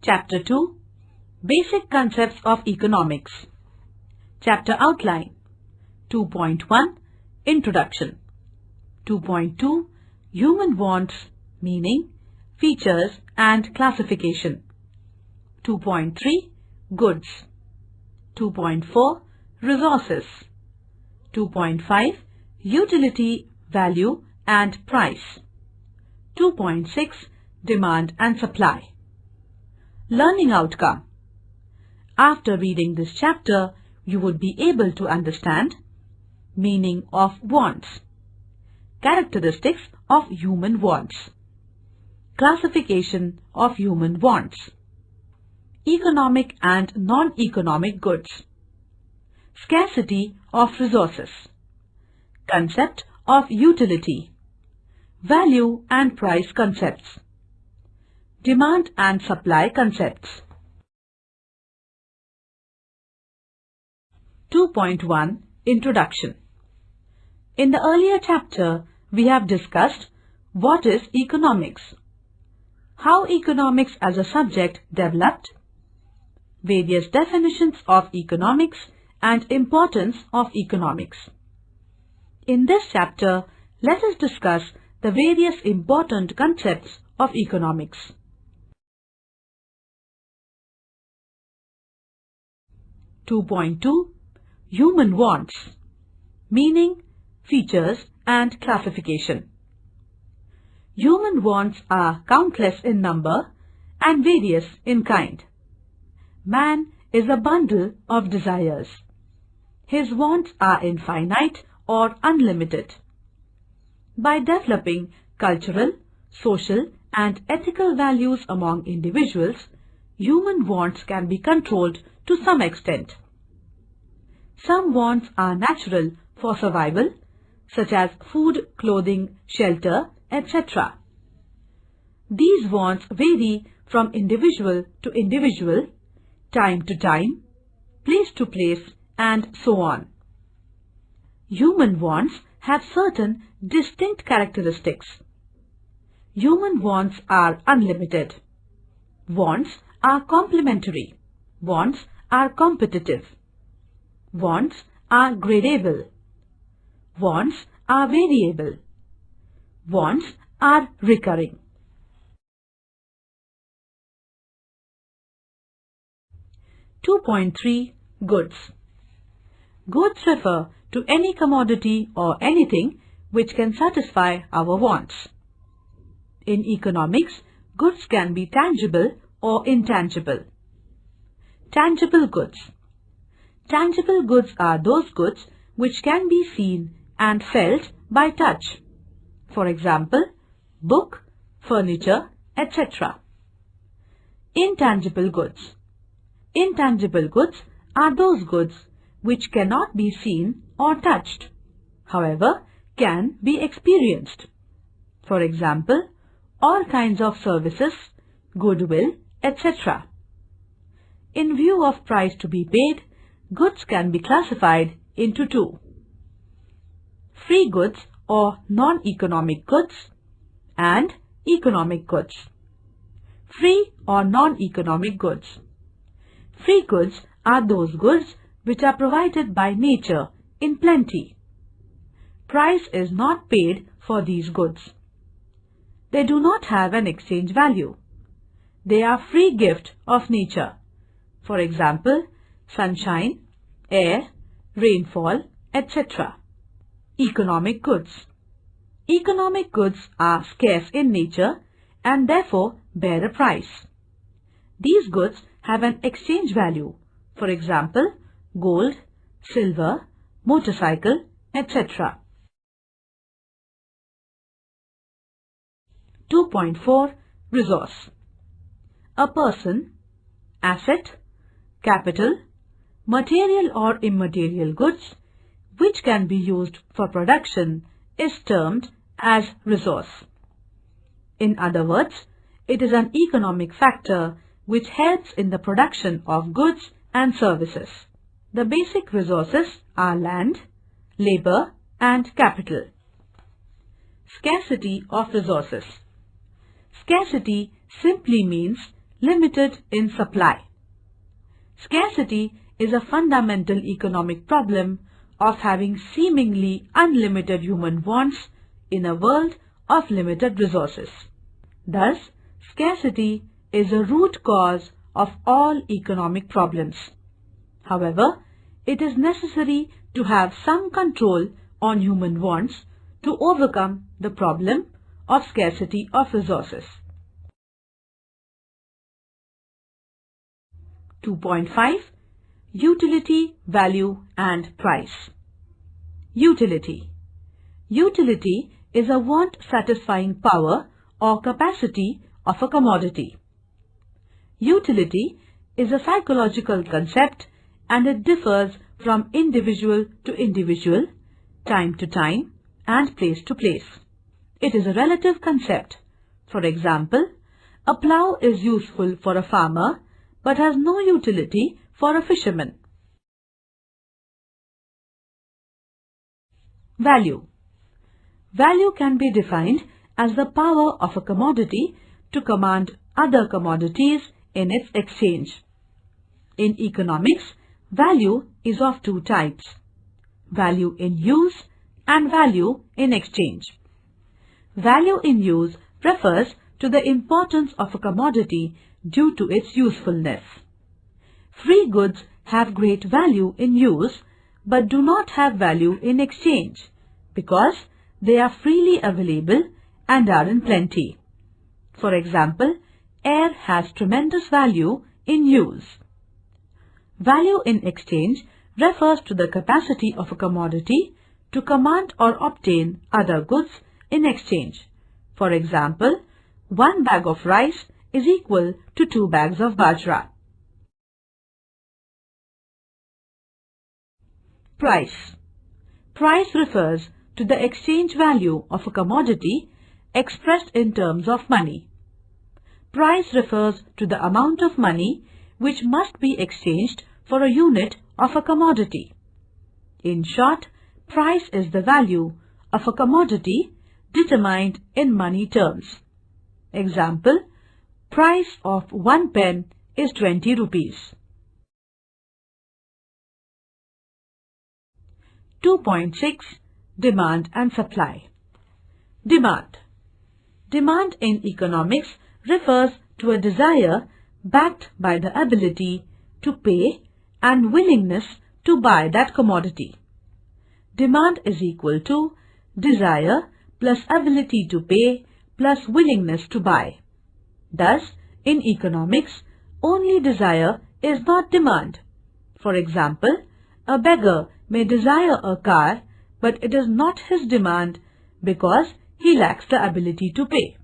Chapter 2 Basic Concepts of Economics. Chapter Outline. 2.1 Introduction. 2.2 Human Wants, Meaning, Features and Classification. 2.3 Goods. 2.4 Resources. 2.5 Utility, Value and Price. 2.6 Demand and Supply. Learning outcome. After reading this chapter, you would be able to understand meaning of wants, characteristics of human wants, classification of human wants, economic and non-economic goods, scarcity of resources, concept of utility, value and price concepts, demand and supply concepts. 2.1 Introduction. In the earlier chapter, we have discussed what is economics, how economics as a subject developed, various definitions of economics and importance of economics. In this chapter, let us discuss the various important concepts of economics. 2.2 Human Wants, Meaning, Features and Classification. Human wants are countless in number and various in kind. Man is a bundle of desires. His wants are infinite or unlimited. By developing cultural, social and ethical values among individuals, human wants can be controlled to some extent. Some wants are natural for survival, such as food, clothing, shelter, etc. These wants vary from individual to individual, time to time, place to place, and so on. Human wants have certain distinct characteristics. Human wants are unlimited. Wants are complementary. Wants are competitive. Wants are gradable. Wants are variable. Wants are recurring. 2.3 Goods. Goods refer to any commodity or anything which can satisfy our wants. In economics, goods can be tangible or intangible. Tangible goods. Tangible goods are those goods which can be seen and felt by touch. For example, book, furniture, etc. Intangible goods. Intangible goods are those goods which cannot be seen or touched, however, can be experienced. For example, all kinds of services, goodwill, etc. In view of price to be paid, goods can be classified into two: free goods or non-economic goods and economic goods. Free or non-economic goods. Free goods are those goods which are provided by nature in plenty. Price is not paid for these goods. They do not have an exchange value. They are free gift of nature. For example, sunshine, air, rainfall, etc. Economic goods. Economic goods are scarce in nature and therefore bear a price. These goods have an exchange value. For example, gold, silver, motorcycle, etc. 2.4 Resource. A person, asset, capital, material or immaterial goods which can be used for production is termed as resource. In other words, it is an economic factor which helps in the production of goods and services. The basic resources are land, labor and capital. Scarcity of resources. Scarcity simply means limited in supply. Scarcity is a fundamental economic problem of having seemingly unlimited human wants in a world of limited resources. Thus, scarcity is a root cause of all economic problems. However, it is necessary to have some control on human wants to overcome the problem of scarcity of resources. 2.5. Utility, value and price. Utility. Utility is a want-satisfying power or capacity of a commodity. Utility is a psychological concept and it differs from individual to individual, time to time and place to place. It is a relative concept. For example, a plough is useful for a farmer but has no utility for a fisherman. Value. Value can be defined as the power of a commodity to command other commodities in its exchange. In economics, value is of two types: value in use and value in exchange. Value in use refers to the importance of a commodity due to its usefulness. Free goods have great value in use but do not have value in exchange because they are freely available and are in plenty. For example, air has tremendous value in use. Value in exchange refers to the capacity of a commodity to command or obtain other goods in exchange. For example, 1 bag of rice is equal to 2 bags of bajra. Price. Price refers to the exchange value of a commodity expressed in terms of money. Price refers to the amount of money which must be exchanged for a unit of a commodity. In short, price is the value of a commodity determined in money terms. Example, price of 1 pen is 20 rupees. 2.6. Demand and supply. Demand. Demand in economics refers to a desire backed by the ability to pay and willingness to buy that commodity. Demand is equal to desire plus ability to pay plus willingness to buy. Thus, in economics, only desire is not demand. For example, a beggar may desire a car, but it is not his demand because he lacks the ability to pay.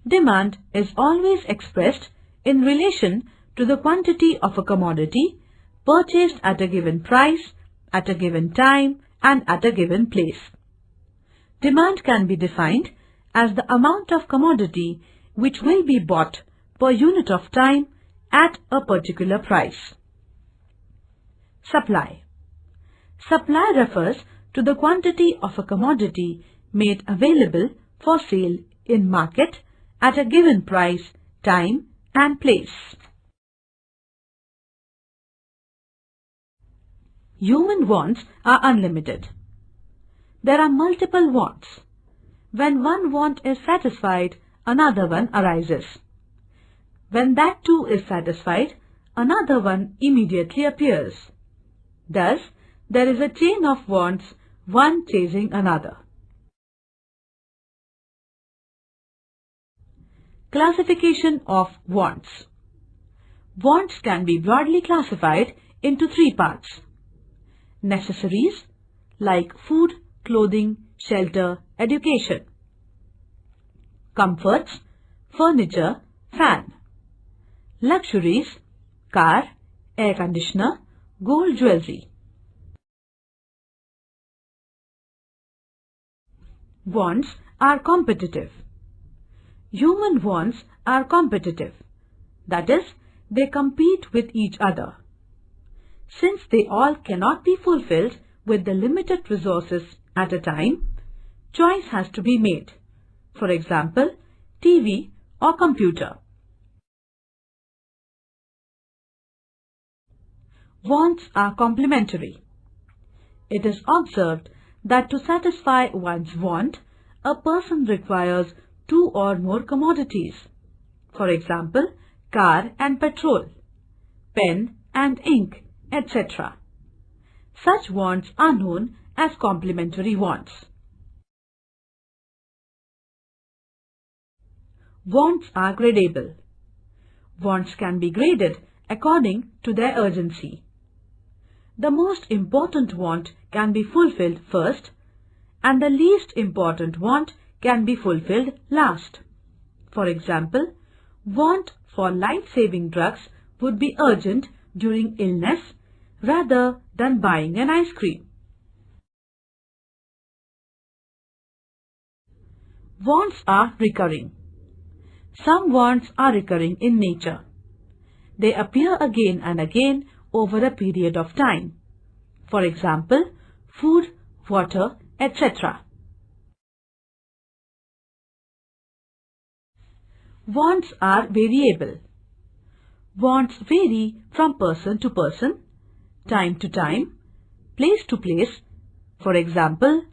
Demand is always expressed in relation to the quantity of a commodity purchased at a given price, at a given time, and at a given place. Demand can be defined as the amount of commodity which will be bought per unit of time at a particular price. Supply. Supply refers to the quantity of a commodity made available for sale in market at a given price, time, and place. Human wants are unlimited. There are multiple wants. When one want is satisfied, another one arises. When that too is satisfied, another one immediately appears. Thus, there is a chain of wants, one chasing another. Classification of wants. Wants can be broadly classified into 3 parts. Necessaries, like food, clothing, shelter, education. Comforts, furniture, fan. Luxuries, car, air conditioner, gold jewelry. Wants are competitive. Human wants are competitive. That is, they compete with each other. Since they all cannot be fulfilled with the limited resources at a time, choice has to be made. For example, TV or computer. Wants are complementary. It is observed that to satisfy one's want, a person requires two or more commodities. For example, car and petrol, pen and ink, etc. Such wants are known as complementary wants. Wants are gradable. Wants can be graded according to their urgency. The most important want can be fulfilled first, and the least important want can be fulfilled last. For example, want for life-saving drugs would be urgent during illness rather than buying an ice cream. Wants are recurring. Some wants are recurring in nature. They appear again and again over a period of time. For example, food, water, etc. Wants are variable. Wants vary from person to person, time to time, place to place. For example,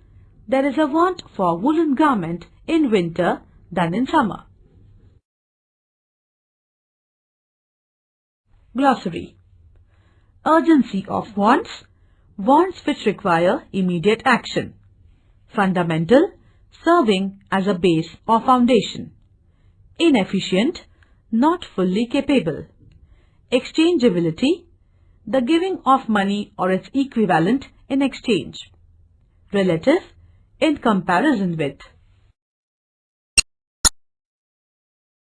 there is a want for woolen garment in winter than in summer. Glossary. Urgency of wants. Wants which require immediate action. Fundamental, serving as a base or foundation. Inefficient, not fully capable. Exchangeability, the giving of money or its equivalent in exchange. Relative, in comparison with.